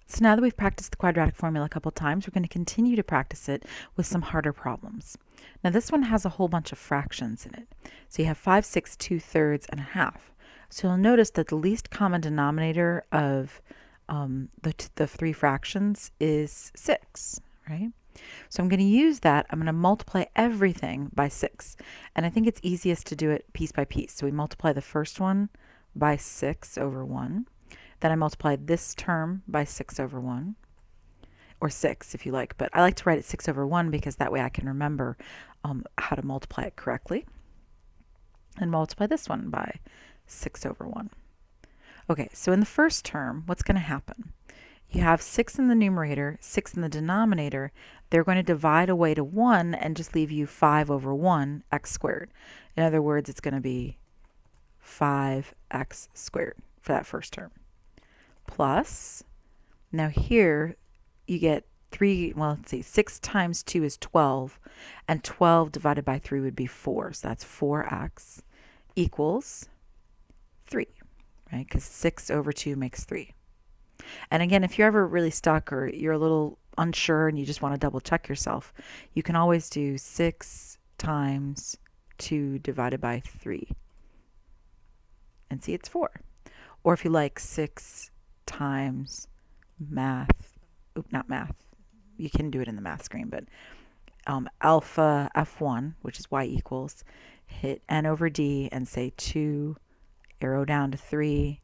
So now that we've practiced the quadratic formula a couple times, we're going to continue to practice it with some harder problems. Now this one has a whole bunch of fractions in it. So you have 5/6, 2/3, and a half. So you'll notice that the least common denominator of the three fractions is 6, right? So I'm going to use that. I'm going to multiply everything by 6. And I think it's easiest to do it piece by piece. So we multiply the first one by 6 over 1. Then I multiply this term by 6 over 1, or 6 if you like, but I like to write it 6 over 1 because that way I can remember how to multiply it correctly. And multiply this one by 6 over 1. Okay, so in the first term, what's going to happen? You have 6 in the numerator, 6 in the denominator. They're going to divide away to 1 and just leave you 5 over 1 x squared. In other words, it's going to be 5x squared for that first term. Plus, now here you get 3, well, let's see, 6 times 2 is 12, and 12 divided by 3 would be 4, so that's 4x equals 3, right? Because 6 over 2 makes 3. And again, if you're ever really stuck or you're a little unsure and you just want to double check yourself, you can always do 6 times 2 divided by 3 and see it's 4. Or if you like, 6 times math, not math, you can do it in the math screen, but alpha f1, which is y equals, hit n over d and say 2, arrow down to 3,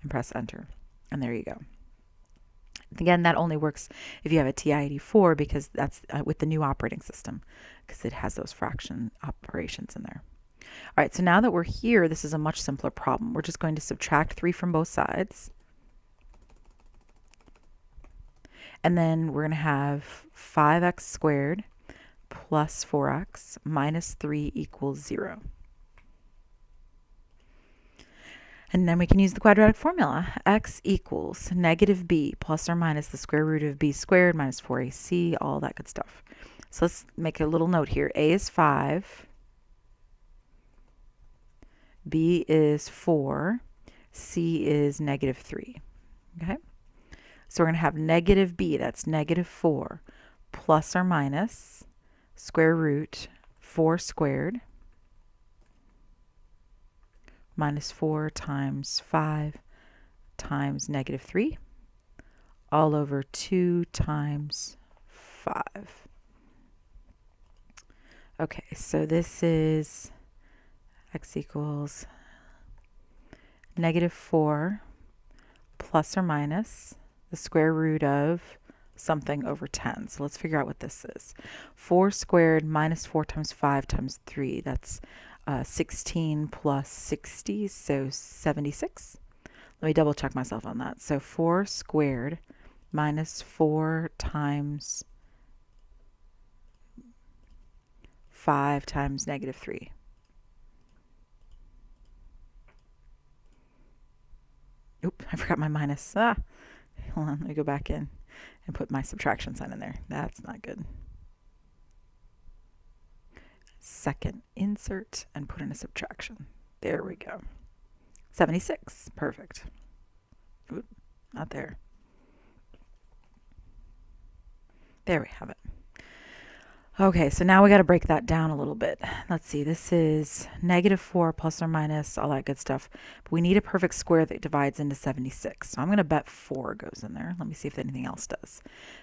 and press enter. And there you go. Again, that only works if you have a TI-84 because that's with the new operating system, because it has those fraction operations in there. All right, so now that we're here, this is a much simpler problem. We're just going to subtract 3 from both sides. And then we're going to have 5x squared plus 4x minus 3 equals 0. And then we can use the quadratic formula. X equals negative b plus or minus the square root of b squared minus 4ac, all that good stuff. So let's make a little note here. A is 5. B is 4. C is negative 3. Okay? So we're going to have negative b, that's negative 4, plus or minus square root 4 squared minus 4 times 5 times negative 3, all over 2 times 5. Okay, so this is x equals negative 4 plus or minus the square root of something over 10. So let's figure out what this is. 4 squared minus 4 times 5 times 3, that's 16 plus 60, so 76. Let me double check myself on that. So 4 squared minus 4 times 5 times negative 3. Oop, I forgot my minus. Hold on, let me go back in and put my subtraction sign in there. That's not good. Second insert and put in a subtraction. There we go. 76. Perfect. Oop, not there. There we have it. Okay, so now we got to break that down a little bit. Let's see, this is negative 4 plus or minus, all that good stuff. But we need a perfect square that divides into 76. So I'm going to bet 4 goes in there. Let me see if anything else does.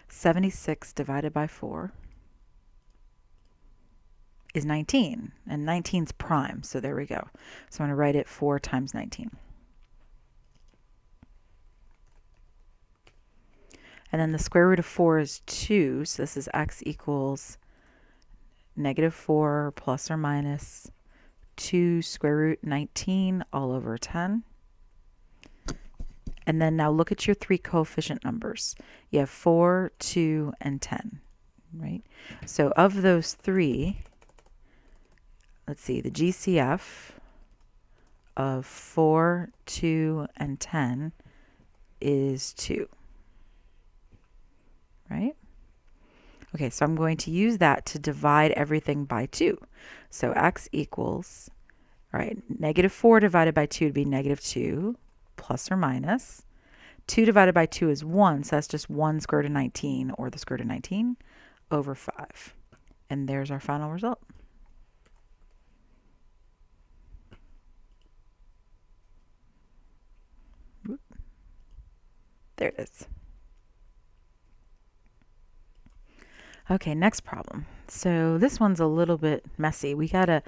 76 divided by 4 is 19, and 19's prime, so there we go. So I'm going to write it 4 times 19. And then the square root of 4 is 2, so this is x equals negative 4 plus or minus 2 square root 19 all over 10. And then now look at your 3 coefficient numbers. You have 4, 2, and 10, right? So of those 3, let's see, the GCF of 4, 2, and 10 is 2, right? Okay, so I'm going to use that to divide everything by 2. So x equals, all right, negative 4 divided by 2 would be negative 2, plus or minus 2 divided by 2 is 1, so that's just 1 square root of 19, or the square root of 19 over 5. And there's our final result. There it is. Okay, next problem. So this one's a little bit messy. We gotta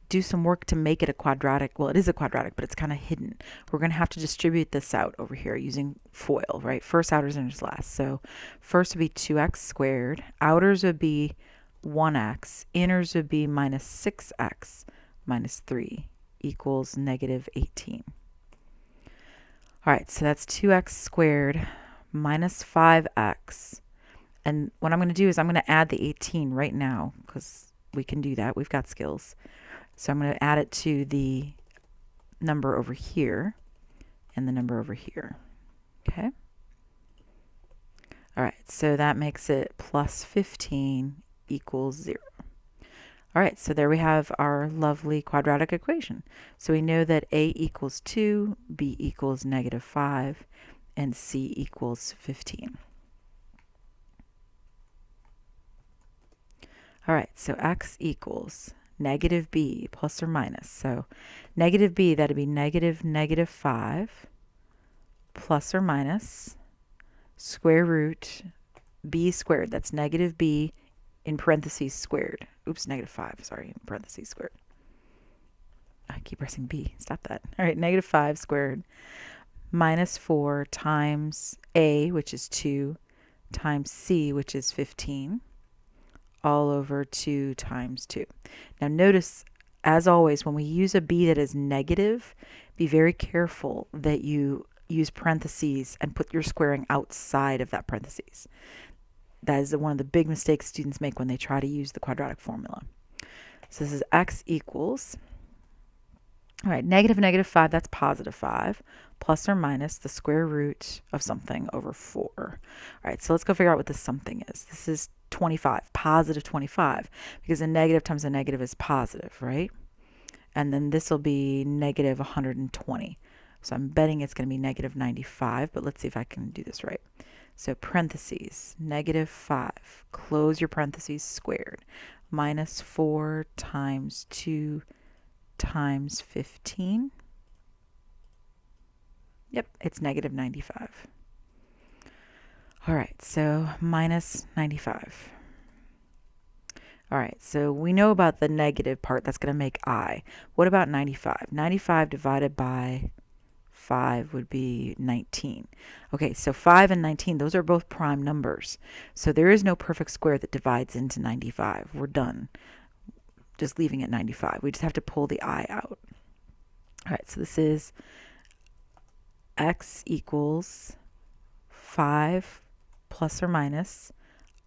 do some work to make it a quadratic. Well, it is a quadratic, but it's kind of hidden. We're going to have to distribute this out over here using FOIL, right? First outers, inners, last. So first would be 2x squared. Outers would be 1x. Inners would be minus 6x minus 3 equals negative 18. All right, so that's 2x squared minus 5x. And what I'm going to do is I'm going to add the 18 right now because we can do that. We've got skills. So I'm going to add it to the number over here and the number over here. Okay? All right, so that makes it plus 15 equals 0. All right, so there we have our lovely quadratic equation. So we know that A equals 2, B equals negative 5, and C equals 15. All right, so x equals negative b plus or minus. So negative b, that would be negative 5 plus or minus square root b squared. That's negative b in parentheses squared. Oops, negative 5, sorry, in parentheses squared. I keep pressing b. Stop that. All right, negative 5 squared minus 4 times a, which is 2, times c, which is 15. All over 2 times 2. Now notice, as always, when we use a b that is negative, be very careful that you use parentheses and put your squaring outside of that parentheses. That is one of the big mistakes students make when they try to use the quadratic formula. So this is x equals, all right, negative 5, that's positive 5, plus or minus the square root of something over 4. All right, so let's go figure out what this something is. This is 25, positive 25, because a negative times a negative is positive, right? And then this will be negative 120. So I'm betting it's going to be negative 95, but let's see if I can do this right. So parentheses, negative 5, close your parentheses, squared, minus 4 times 2 times 15. Yep, it's negative 95. All right, so minus 95. All right, so we know about the negative part. That's going to make I. What about 95? 95 divided by 5 would be 19. Okay, so 5 and 19, those are both prime numbers. So there is no perfect square that divides into 95. We're done. Just leaving it 95. We just have to pull the I out. All right, so this is x equals 5 plus or minus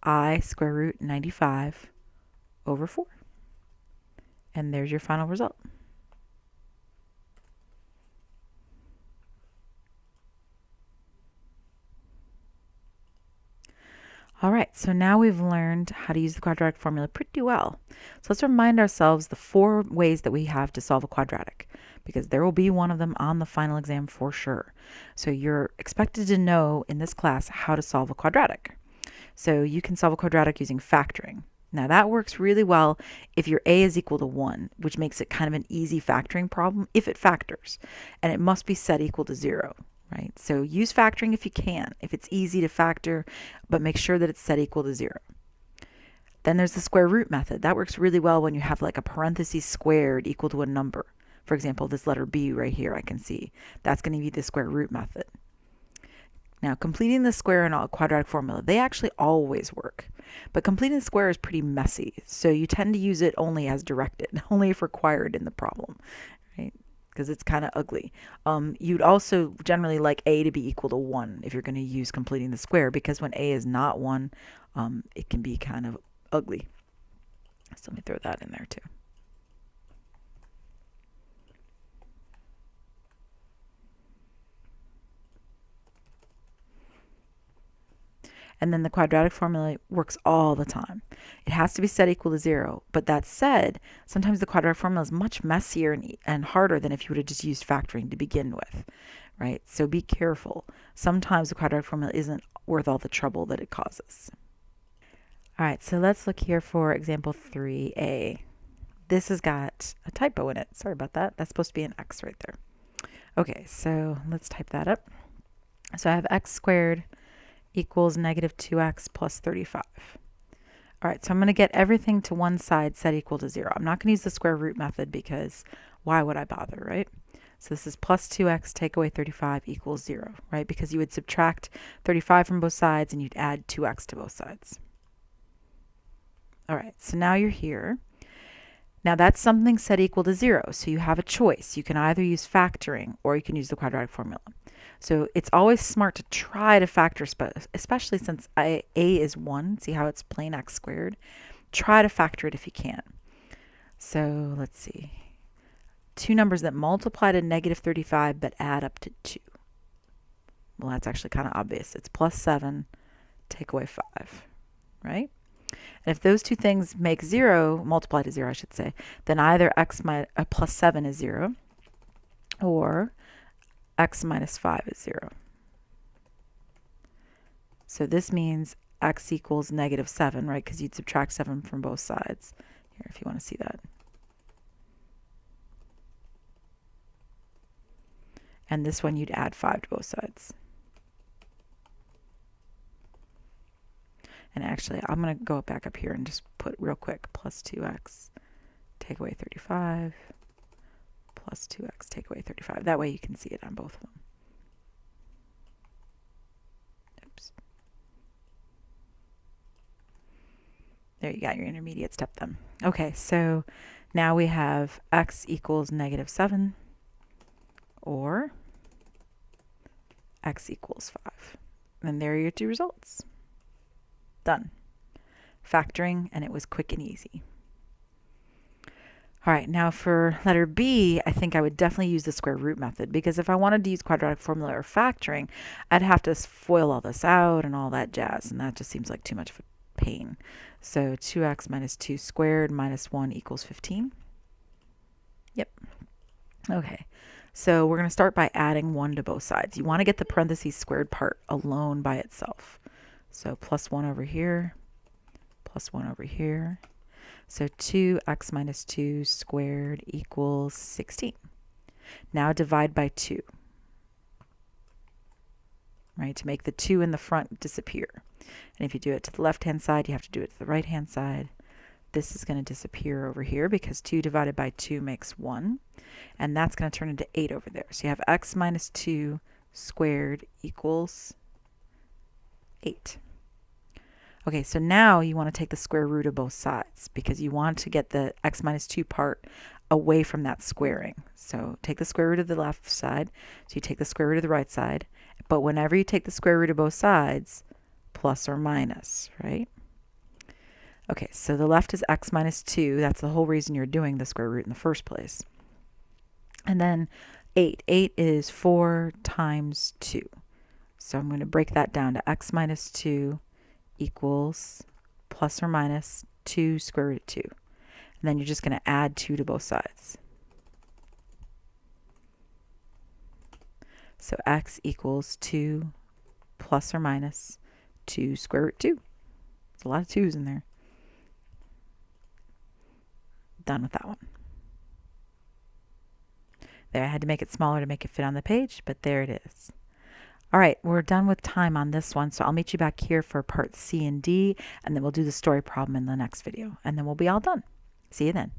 I square root 95 over 4. And there's your final result. All right, so now we've learned how to use the quadratic formula pretty well. So let's remind ourselves the 4 ways that we have to solve a quadratic, because there will be one of them on the final exam for sure. So you're expected to know in this class how to solve a quadratic. So you can solve a quadratic using factoring. Now that works really well if your a is equal to 1, which makes it kind of an easy factoring problem if it factors, and it must be set equal to 0. Right? So use factoring if you can, if it's easy to factor, but make sure that it's set equal to 0. Then there's the square root method. That works really well when you have like a parentheses squared equal to a number. For example, this letter B right here, I can see. That's going to be the square root method. Now, completing the square in a quadratic formula, they actually always work. But completing the square is pretty messy, so you tend to use it only as directed, only if required in the problem, right? Because it's kind of ugly. You'd also generally like a to be equal to 1 if you're going to use completing the square, because when a is not 1, it can be kind of ugly. So let me throw that in there too. And then the quadratic formula works all the time. It has to be set equal to 0. But that said, sometimes the quadratic formula is much messier and harder than if you would have just used factoring to begin with, right? So be careful. Sometimes the quadratic formula isn't worth all the trouble that it causes. All right, so let's look here for example 3a. This has got a typo in it. Sorry about that. That's supposed to be an x right there. Okay, so let's type that up. So I have x squared equals negative 2x plus 35. All right, so I'm going to get everything to one side set equal to 0. I'm not going to use the square root method because why would I bother, right? So this is plus 2x take away 35 equals 0, right? Because you would subtract 35 from both sides and you'd add 2x to both sides. All right, so now you're here. Now that's something set equal to 0, so you have a choice. You can either use factoring or you can use the quadratic formula. So it's always smart to try to factor, especially since a is 1. See how it's plain x squared? Try to factor it if you can. So let's see. Two numbers that multiply to negative 35 but add up to 2. Well, that's actually kind of obvious. It's plus 7, take away 5, right? And if those two things make 0, multiply to 0, I should say, then either plus 7 is 0 or x minus 5 is 0. So this means x equals negative 7, right? Because you'd subtract 7 from both sides. Here, if you want to see that. And this one you'd add 5 to both sides. And actually, I'm going to go back up here and just put real quick plus 2x take away 35 plus 2x take away 35. That way you can see it on both of them. Oops. There you got your intermediate step then. Okay, so now we have x equals negative 7 or x equals 5. And there are your two results. Done. Factoring, and it was quick and easy. All right, now for letter B, I think I would definitely use the square root method, because if I wanted to use quadratic formula or factoring, I'd have to FOIL all this out and all that jazz, and that just seems like too much of a pain. So 2x minus 2 squared minus 1 equals 15. Yep. Okay, so we're going to start by adding 1 to both sides. You want to get the parentheses squared part alone by itself. So plus 1 over here, plus 1 over here. So 2x minus 2 squared equals 16. Now divide by 2, right, to make the 2 in the front disappear. And if you do it to the left-hand side, you have to do it to the right-hand side. This is going to disappear over here because 2 divided by 2 makes 1. And that's going to turn into 8 over there. So you have x minus 2 squared equals 8. Okay, so now you want to take the square root of both sides because you want to get the x minus 2 part away from that squaring. So take the square root of the left side, so you take the square root of the right side, but whenever you take the square root of both sides, plus or minus, right? Okay, so the left is x minus 2. That's the whole reason you're doing the square root in the first place. And then 8. 8 is 4 times 2. So I'm going to break that down to x minus 2 equals plus or minus 2 square root of 2. And then you're just going to add 2 to both sides. So x equals 2 plus or minus 2 square root 2. There's a lot of 2's in there. Done with that one. There, I had to make it smaller to make it fit on the page, but there it is. All right, we're done with time on this one, so I'll meet you back here for part C and D, and then we'll do the story problem in the next video, and then we'll be all done. See you then.